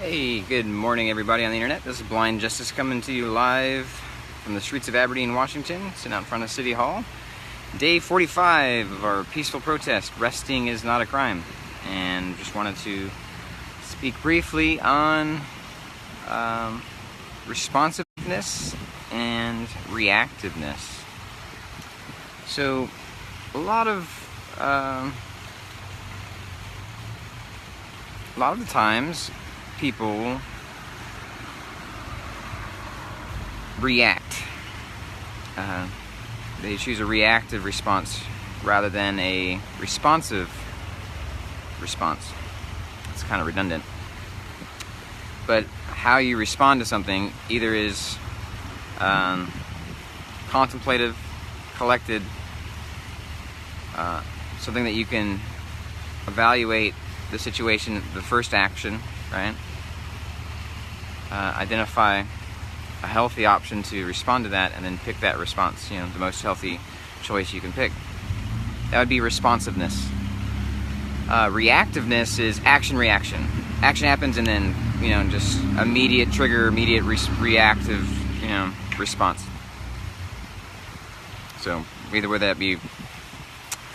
Hey, good morning everybody on the internet. This is Blind Justice coming to you live from the streets of Aberdeen, Washington, sitting out in front of City Hall. Day 45 of our peaceful protest, Resting is Not a Crime. And just wanted to speak briefly on responsiveness and reactiveness. So, a lot of the times, people react. They choose a reactive response rather than a responsive response. It's kind of redundant. But how you respond to something either is contemplative, collected, something that you can evaluate the situation, the first action, right? Identify a healthy option to respond to that and then pick that response, the most healthy choice you can pick. That would be responsiveness. Reactiveness is action-reaction. Action happens and then, just immediate trigger, immediate reactive, response. So either would that be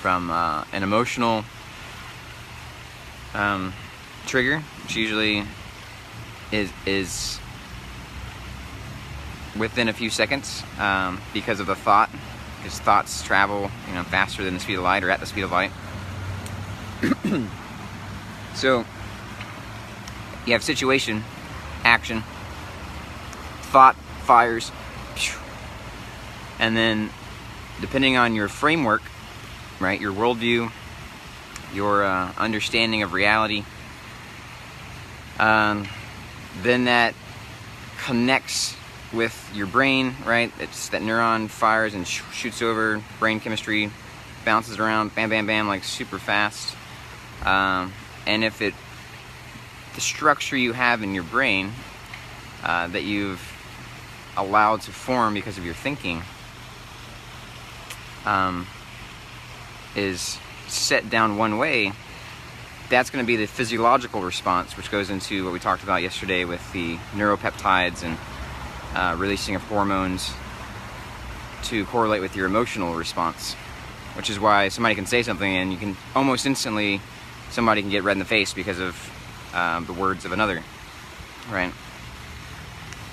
from an emotional trigger, which usually is within a few seconds because of the thought, because thoughts travel faster than the speed of light or at the speed of light. So you have situation, action, thought fires, and then depending on your framework, right, your worldview, your understanding of reality, then that connects with your brain, right? It's that neuron fires and shoots over, brain chemistry bounces around, bam, bam, bam, like super fast. And if the structure you have in your brain that you've allowed to form because of your thinking is set down one way, that's going to be the physiological response, which goes into what we talked about yesterday with the neuropeptides and releasing of hormones to correlate with your emotional response, which is why somebody can say something and you can almost instantly, somebody can get red in the face because of the words of another, right?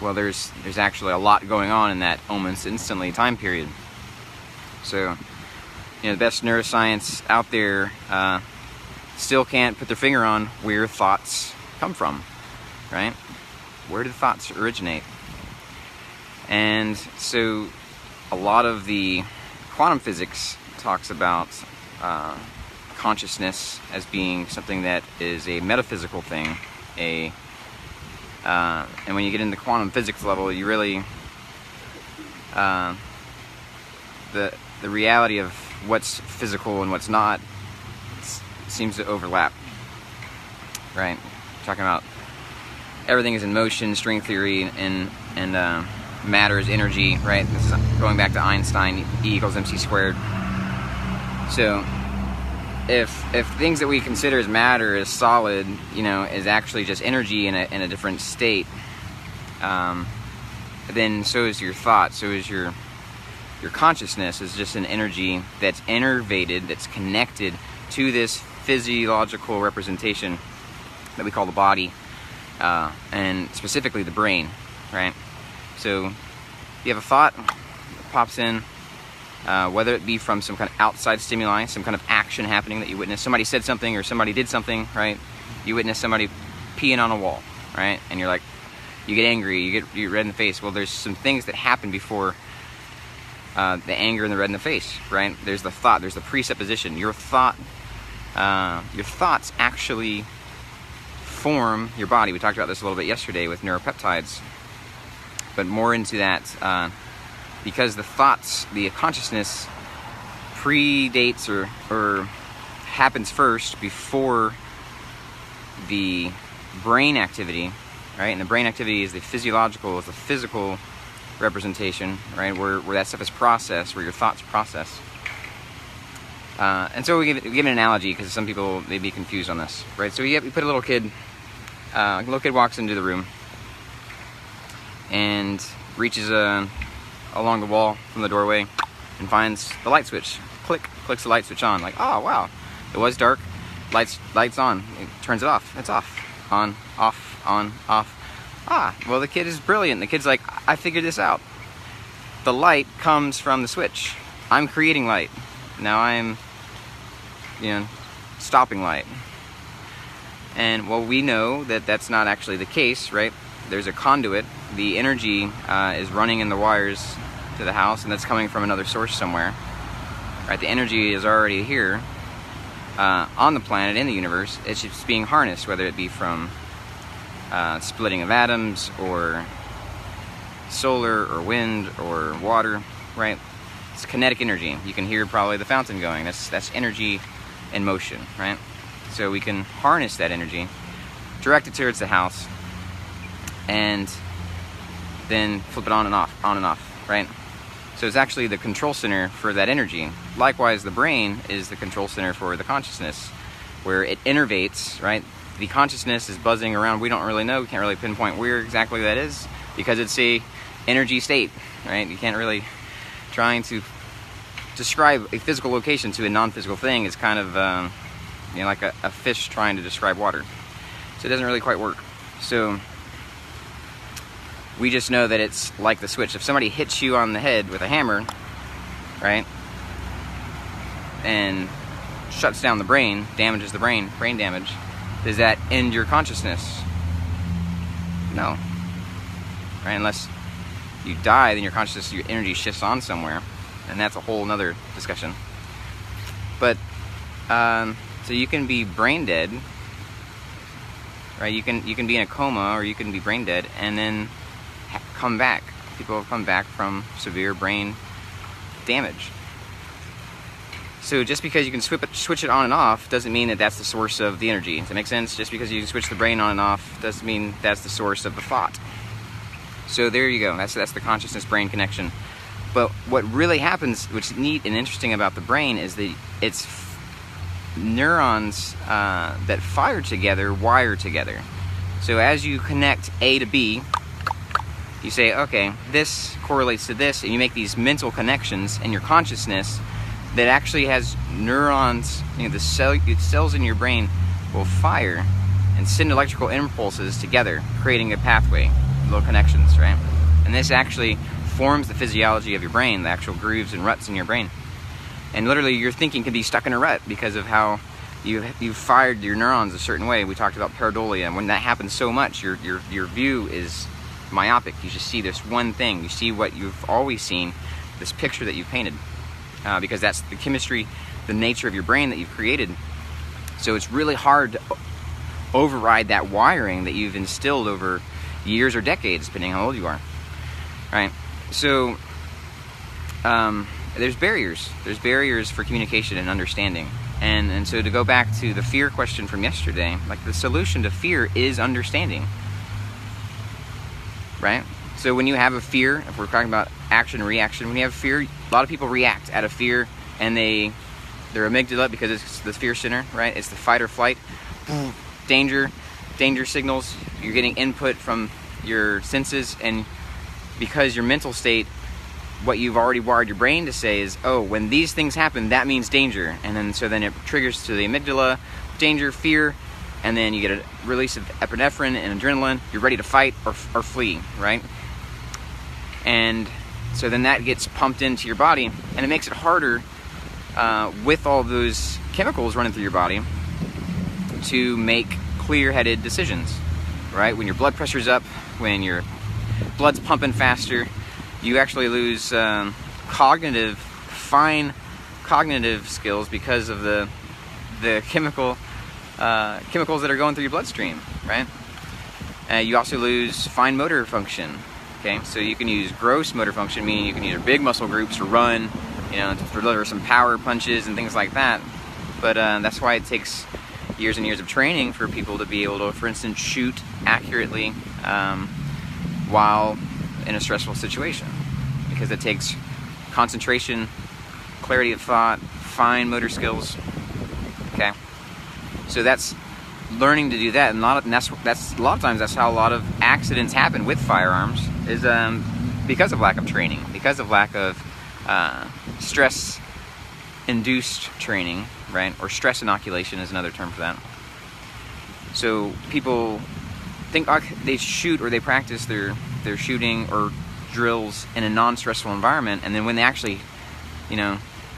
Well, there's actually a lot going on in that almost instantly time period. So, the best neuroscience out there still can't put their finger on where thoughts come from, right? Where do the thoughts originate? And so a lot of the quantum physics talks about consciousness as being something that is a metaphysical thing, and when you get into the quantum physics level, you really the reality of what's physical and what's not seems to overlap, right? Talking about everything is in motion, string theory, and matter is energy, right? This is going back to Einstein, E equals mc squared. So if things that we consider as matter as solid, is actually just energy in a different state, then so is your thought, so is your consciousness is just an energy that's innervated, that's connected to this physiological representation that we call the body, and specifically the brain, right? So you have a thought that pops in, whether it be from some kind of outside stimuli, some kind of action happening that you witness. Somebody said something or somebody did something, right? You witness somebody peeing on a wall, right? And you're like, you get angry, you get red in the face. Well, there's some things that happen before the anger and the red in the face, right? There's the thought, there's the presupposition. Your thoughts actually form your body. We talked about this a little bit yesterday with neuropeptides, but more into that because the thoughts, the consciousness predates or happens first before the brain activity, right? And the brain activity is the physical representation, right? Where that stuff is processed, where your thoughts process. And so we give an analogy because some people may be confused on this, right? So you put a little kid A little kid walks into the room and reaches along the wall from the doorway and finds the light switch. Clicks the light switch on. Like, oh wow, it was dark. Lights on. It turns it off. It's off. On, off, on, off. Ah, well, the kid is brilliant. The kid's like, I figured this out. The light comes from the switch. I'm creating light. Now I'm, stopping light. And well, we know that that's not actually the case, right? There's a conduit. The energy is running in the wires to the house, and that's coming from another source somewhere. Right? The energy is already here on the planet, in the universe. It's just being harnessed, whether it be from splitting of atoms, or solar, or wind, or water, right? It's kinetic energy. You can hear probably the fountain going. That's energy in motion, right? So we can harness that energy, direct it towards the house, and then flip it on and off, right? So it's actually the control center for that energy. Likewise, the brain is the control center for the consciousness, where it innervates, right? The consciousness is buzzing around. We don't really know. We can't really pinpoint where exactly that is, because it's a energy state, right? You can't really, trying to describe a physical location to a non-physical thing is kind of, like a fish trying to describe water. So it doesn't really quite work. So we just know that it's like the switch. If somebody hits you on the head with a hammer, right, and shuts down the brain, damages the brain damage, does that end your consciousness? No. Right? Unless you die, then your consciousness, your energy shifts on somewhere, and that's a whole nother discussion. But so you can be brain dead, right? You can be in a coma, or you can be brain dead, and then come back. People have come back from severe brain damage. So just because you can switch it on and off doesn't mean that that's the source of the energy. Does that make sense? Just because you can switch the brain on and off doesn't mean that's the source of the thought. So there you go. That's the consciousness-brain connection. But what really happens, which is neat and interesting about the brain, is that it's neurons that fire together, wire together. So as you connect A to B, you say, okay, this correlates to this, and you make these mental connections in your consciousness that actually has neurons. The cells in your brain will fire and send electrical impulses together, creating a pathway, little connections, right? And this actually forms the physiology of your brain, the actual grooves and ruts in your brain. And literally, your thinking can be stuck in a rut because of how you've fired your neurons a certain way. We talked about pareidolia, and when that happens so much, your view is myopic. You just see this one thing. You see what you've always seen, this picture that you've painted, because that's the chemistry, the nature of your brain that you've created. So it's really hard to override that wiring that you've instilled over years or decades, depending how old you are, right? So there's barriers. There's barriers for communication and understanding. And so to go back to the fear question from yesterday, like the solution to fear is understanding. Right? So when you have a fear, if we're talking about action and reaction, when you have fear, a lot of people react out of fear, and their amygdala, because it's the fear center, right? It's the fight or flight, danger signals. You're getting input from your senses, and because your mental state, what you've already wired your brain to say is, oh, when these things happen, that means danger. And then it triggers to the amygdala, danger, fear, and then you get a release of epinephrine and adrenaline. You're ready to fight or flee, right? And so then that gets pumped into your body, and it makes it harder with all those chemicals running through your body to make clear-headed decisions, right? When your blood pressure's up, when your blood's pumping faster, you actually lose fine cognitive skills because of the chemicals that are going through your bloodstream, right? You also lose fine motor function. Okay, so you can use gross motor function, meaning you can use your big muscle groups to run, to deliver some power punches and things like that. But that's why it takes years and years of training for people to be able to, for instance, shoot accurately while in a stressful situation, because it takes concentration, clarity of thought, fine motor skills. Okay, so that's learning to do that, and that's a lot of times that's how a lot of accidents happen with firearms, is because of lack of training, because of lack of stress-induced training, right? Or stress inoculation is another term for that. So people think they shoot or they practice their shooting or drills in a non-stressful environment, and then when they actually,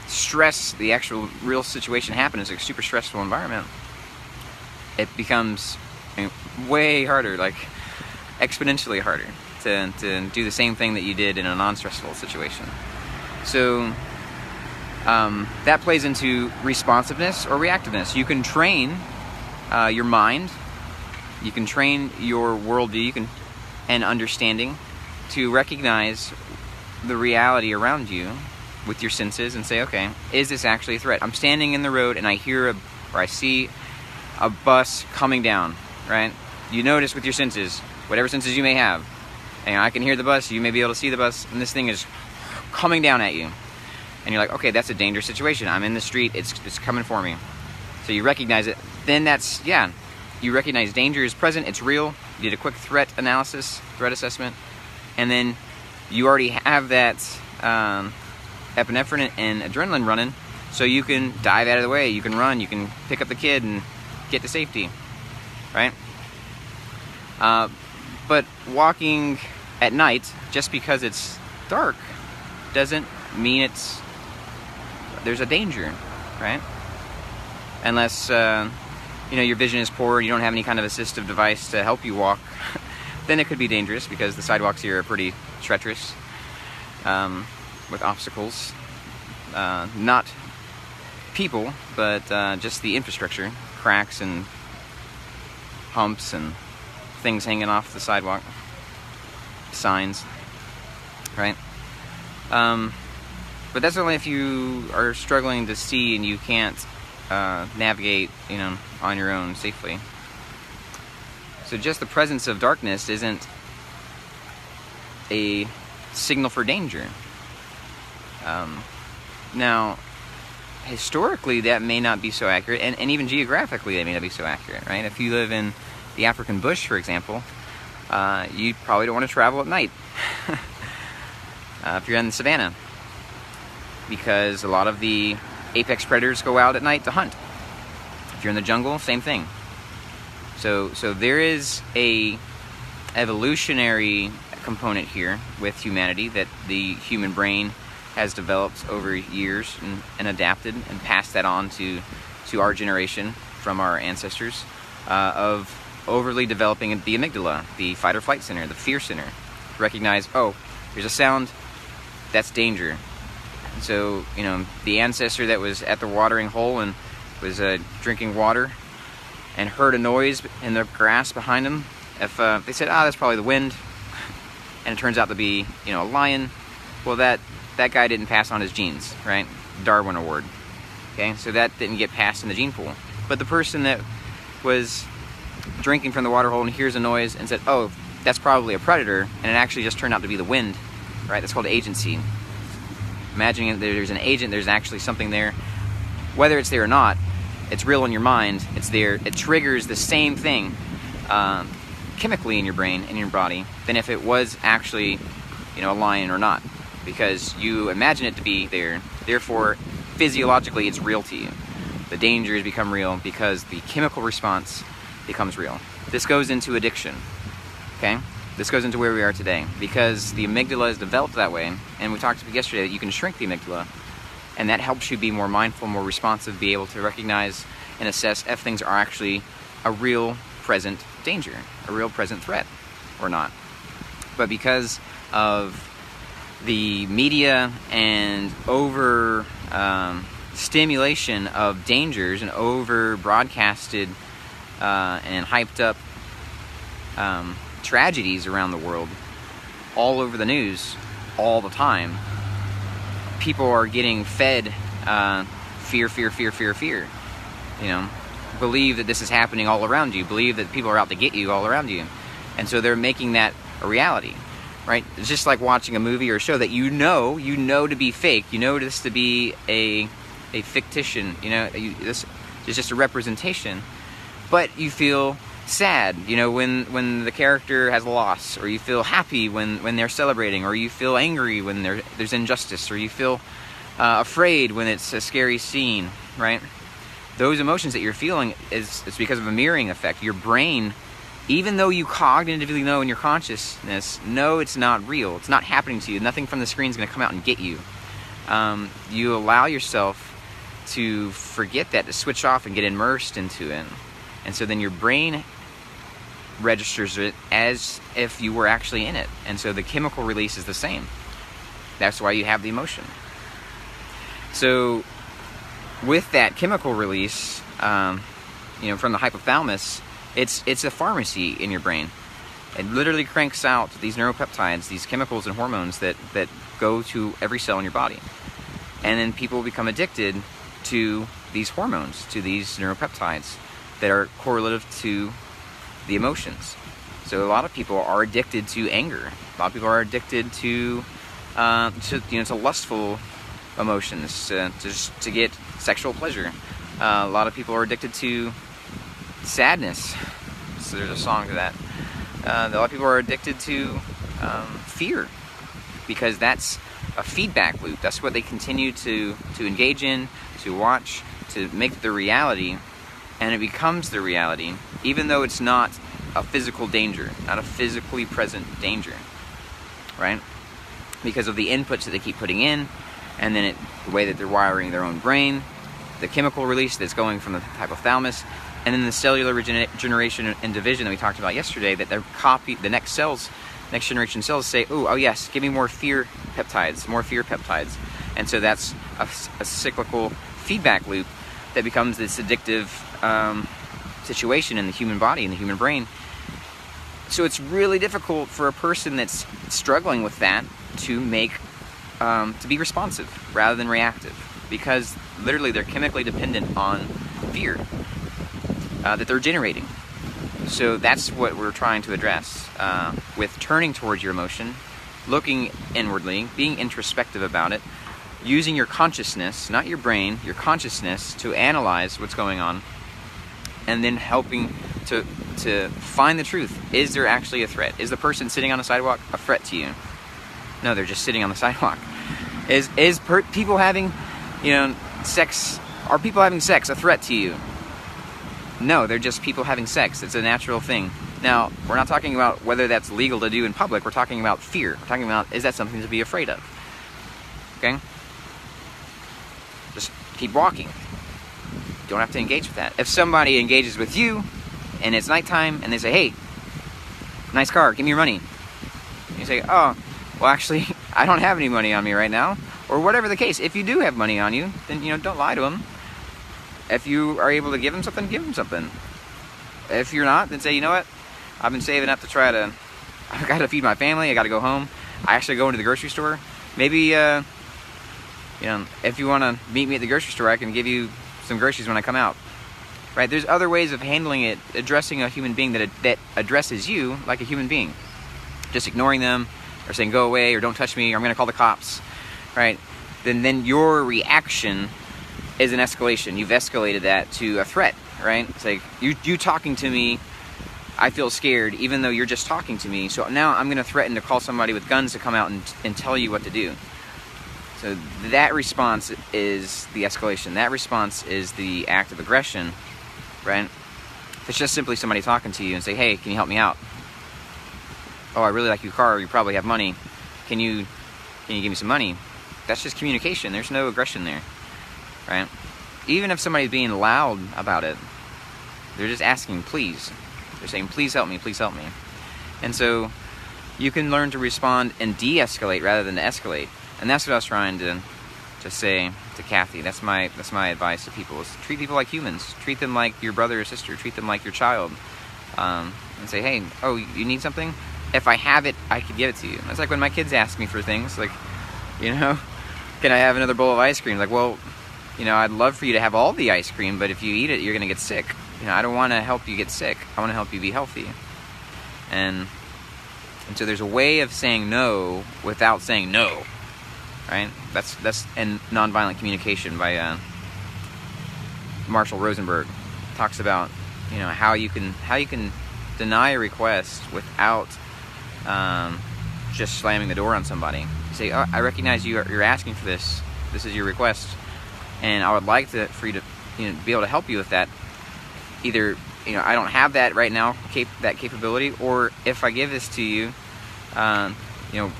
stress, the actual real situation happens, a super stressful environment, it becomes way harder, like exponentially harder to do the same thing that you did in a non-stressful situation. So that plays into responsiveness or reactiveness. You can train your mind, you can train your worldview, and understanding to recognize the reality around you with your senses and say, okay, is this actually a threat? I'm standing in the road and I hear or I see a bus coming down, right? You notice with your senses, whatever senses you may have, and I can hear the bus, you may be able to see the bus, and this thing is coming down at you. And you're like, okay, that's a dangerous situation. I'm in the street, it's coming for me. So you recognize it. Then you recognize danger is present, it's real. You did a quick threat analysis, threat assessment, and then you already have that epinephrine and adrenaline running, so you can dive out of the way, you can run, you can pick up the kid and get to safety, right? But walking at night, just because it's dark, doesn't mean there's a danger, right? Unless your vision is poor, you don't have any kind of assistive device to help you walk, then it could be dangerous, because the sidewalks here are pretty treacherous, with obstacles, not people, but just the infrastructure, cracks and humps and things hanging off the sidewalk, signs, right? But that's only if you are struggling to see and you can't navigate, on your own safely. So just the presence of darkness isn't a signal for danger. Now, historically, that may not be so accurate, and even geographically, that may not be so accurate, right? If you live in the African bush, for example, you probably don't want to travel at night if you're in the savannah, because a lot of the apex predators go out at night to hunt. If you're in the jungle, same thing. So there is a evolutionary component here with humanity that the human brain has developed over years and adapted and passed that on to our generation from our ancestors, of overly developing the amygdala, the fight or flight center, the fear center. Recognize, oh, there's a sound, that's danger. So, the ancestor that was at the watering hole and was drinking water and heard a noise in the grass behind him, if they said, that's probably the wind, and it turns out to be, a lion, well, that guy didn't pass on his genes, right? Darwin Award. Okay, so that didn't get passed in the gene pool. But the person that was drinking from the water hole and hears a noise and said, oh, that's probably a predator, and it actually just turned out to be the wind, right? That's called agency. Imagining there's an agent, there's actually something there. Whether it's there or not, it's real in your mind, it's there, it triggers the same thing chemically in your brain and your body than if it was actually, a lion or not. Because you imagine it to be there, therefore, physiologically, it's real to you. The danger has become real because the chemical response becomes real. This goes into addiction, okay? This goes into where we are today, because the amygdala is developed that way, and we talked yesterday that you can shrink the amygdala, and that helps you be more mindful, more responsive, be able to recognize and assess if things are actually a real present danger, a real present threat, or not. But because of the media and over stimulation of dangers and over broadcasted and hyped up tragedies around the world, all over the news, all the time, people are getting fed fear. Believe that this is happening all around you. Believe that people are out to get you all around you. And so they're making that a reality, right? It's just like watching a movie or a show that you know to be fake. You know this to be a fictition. This is just a representation. but you feel sad, you know, when the character has a loss, or you feel happy when they're celebrating, or you feel angry when there's injustice, or you feel afraid when it's a scary scene, right? Those emotions that you're feeling is because of a mirroring effect. Your brain, even though you cognitively know in your consciousness, no, it's not real, it's not happening to you, nothing from the screen is going to come out and get you. You allow yourself to forget that, to switch off and get immersed into it. And so then your brain registers it as if you were actually in it. And so the chemical release is the same. That's why you have the emotion. So with that chemical release, you know, from the hypothalamus, it's a pharmacy in your brain. It literally cranks out these neuropeptides, these chemicals and hormones that go to every cell in your body. And then people become addicted to these hormones, to these neuropeptides that are correlative to the emotions. So a lot of people are addicted to anger. A lot of people are addicted to lustful emotions, to get sexual pleasure. A lot of people are addicted to sadness. So there's a song to that. A lot of people are addicted to fear, because that's a feedback loop. That's what they continue to engage in, to watch, to make the reality, and it becomes the reality, even though it's not a physical danger, not a physically present danger, right? Because of the inputs that they keep putting in, and then the way that they're wiring their own brain, the chemical release that's going from the hypothalamus, and then the cellular regeneration and division that we talked about yesterday, that the next generation cells say, oh yes, give me more fear peptides. And so that's a cyclical feedback loop that becomes this addictive situation in the human body, in the human brain. So it's really difficult for a person that's struggling with that to be responsive rather than reactive, because literally they're chemically dependent on fear that they're generating. So that's what we're trying to address with turning towards your emotion, looking inwardly, being introspective about it, using your consciousness, not your brain, your consciousness, to analyze what's going on, and then helping to find the truth. Is there actually a threat? Is the person sitting on the sidewalk a threat to you? No, they're just sitting on the sidewalk. Is people having, sex? Are people having sex a threat to you? No, they're just people having sex. It's a natural thing. Now, we're not talking about whether that's legal to do in public. We're talking about fear. We're talking about, is that something to be afraid of? Okay? Just keep walking. You don't have to engage with that. If somebody engages with you and it's nighttime and they say, hey, nice car, give me your money. And you say, oh, well, actually, I don't have any money on me right now. Or whatever the case. If you do have money on you, then, don't lie to them. If you are able to give them something, give them something. If you're not, then say, you know what? I've been saving up to I've got to feed my family. I got to go home. I actually go into the grocery store. Maybe, if you want to meet me at the grocery store, I can give you some groceries when I come out. Right? There's other ways of handling it, addressing a human being that addresses you like a human being. Just ignoring them, or saying, go away, or don't touch me, or I'm going to call the cops. Right? Then your reaction is an escalation. You've escalated that to a threat, right? It's like, you talking to me, I feel scared, even though you're just talking to me. So now I'm going to threaten to call somebody with guns to come out and tell you what to do. So that response is the escalation. That response is the act of aggression, right? If it's just simply somebody talking to you and say, hey, can you help me out? Oh, I really like your car. You probably have money. Can you give me some money? That's just communication. There's no aggression there. Right? Even if somebody's being loud about it, they're just asking, please. They're saying, please help me, please help me. And so you can learn to respond and de-escalate rather than to escalate. And that's what I was trying to say to Kathy. That's my advice to people, is treat people like humans. Treat them like your brother or sister. Treat them like your child. And say, hey, oh, you need something? If I have it, I could give it to you. It's like when my kids ask me for things, like, can I have another bowl of ice cream? Like, well, I'd love for you to have all the ice cream, but if you eat it, you're going to get sick. I don't want to help you get sick. I want to help you be healthy. And so there's a way of saying no without saying no, right? That's in Nonviolent Communication by Marshall Rosenberg. Talks about, how you can deny a request without just slamming the door on somebody. You say, oh, I recognize you're asking for this. This is your request, and I would like for you to be able to help you with that. Either I don't have that right now, that capability, or if I give this to you,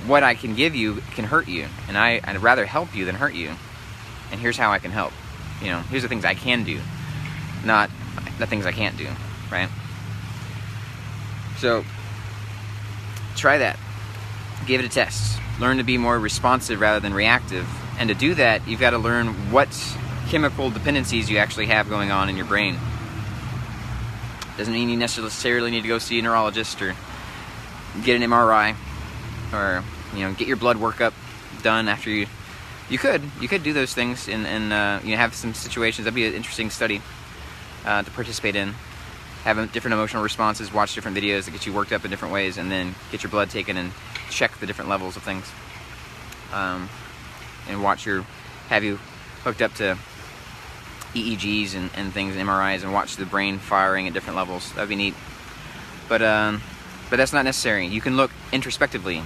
what I can give you can hurt you, and I'd rather help you than hurt you. And here's how I can help. Here's the things I can do, not the things I can't do, right? So try that. Give it a test. Learn to be more responsive rather than reactive. And to do that, you've got to learn what chemical dependencies you actually have going on in your brain. Doesn't mean you necessarily need to go see a neurologist or get an MRI or get your blood workup done after you could do those things and have some situations. That'd be an interesting study to participate in. Have different emotional responses, watch different videos that get you worked up in different ways, and then get your blood taken and check the different levels of things. And have you hooked up to EEGs and things, and MRIs, and watch the brain firing at different levels. That'd be neat. But that's not necessary. You can look introspectively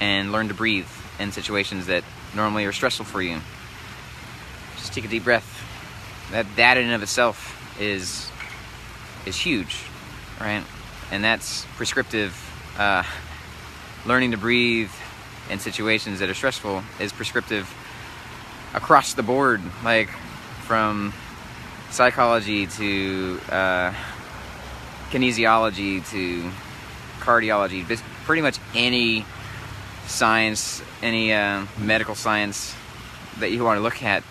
and learn to breathe in situations that normally are stressful for you. Just take a deep breath. That in and of itself is huge, right? And that's prescriptive. Learning to breathe in situations that are stressful is prescriptive across the board, like from psychology to kinesiology to cardiology. Pretty much any science, any medical science that you want to look at,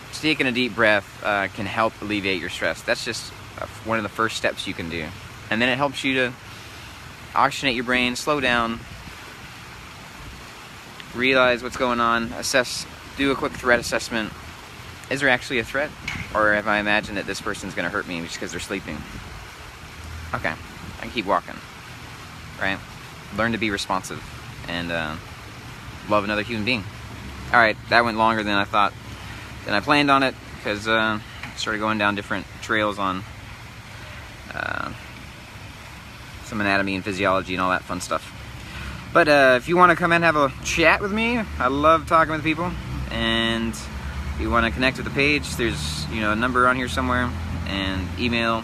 just taking a deep breath can help alleviate your stress. That's just one of the first steps you can do. And then it helps you to oxygenate your brain, slow down, realize what's going on, assess, do a quick threat assessment. Is there actually a threat? Or have I imagined that this person's going to hurt me just because they're sleeping? Okay, I can keep walking, right? Learn to be responsive and love another human being. All right, that went longer than I thought, than I planned on it, because I started going down different trails on some anatomy and physiology and all that fun stuff. But if you want to come and have a chat with me, I love talking with people. And if you want to connect with the page, there's a number on here somewhere, and email.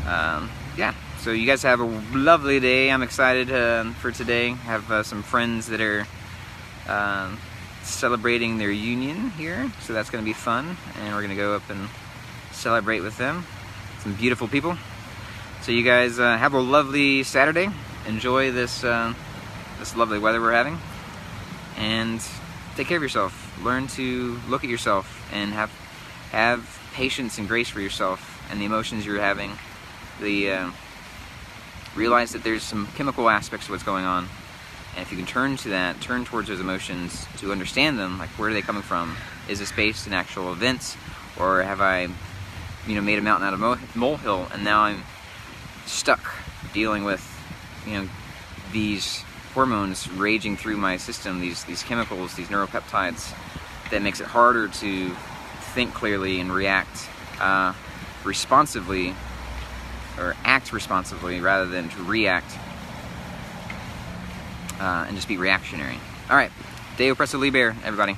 Yeah, so you guys have a lovely day. I'm excited for today. I have some friends that are celebrating their union here, so that's going to be fun, and we're going to go up and celebrate with them. Some beautiful people. So you guys have a lovely Saturday. Enjoy this lovely weather we're having, and take care of yourself. Learn to look at yourself and have patience and grace for yourself and the emotions you're having. Realize that there's some chemical aspects of what's going on, and if you can turn towards those emotions to understand them, like where are they coming from? Is this based in actual events, or have I made a mountain out of molehill, and now I'm stuck dealing with these hormones raging through my system, these chemicals, these neuropeptides, that makes it harder to think clearly and react responsively, or act responsively rather than to react and just be reactionary. All right, Deo Presso Liber, everybody.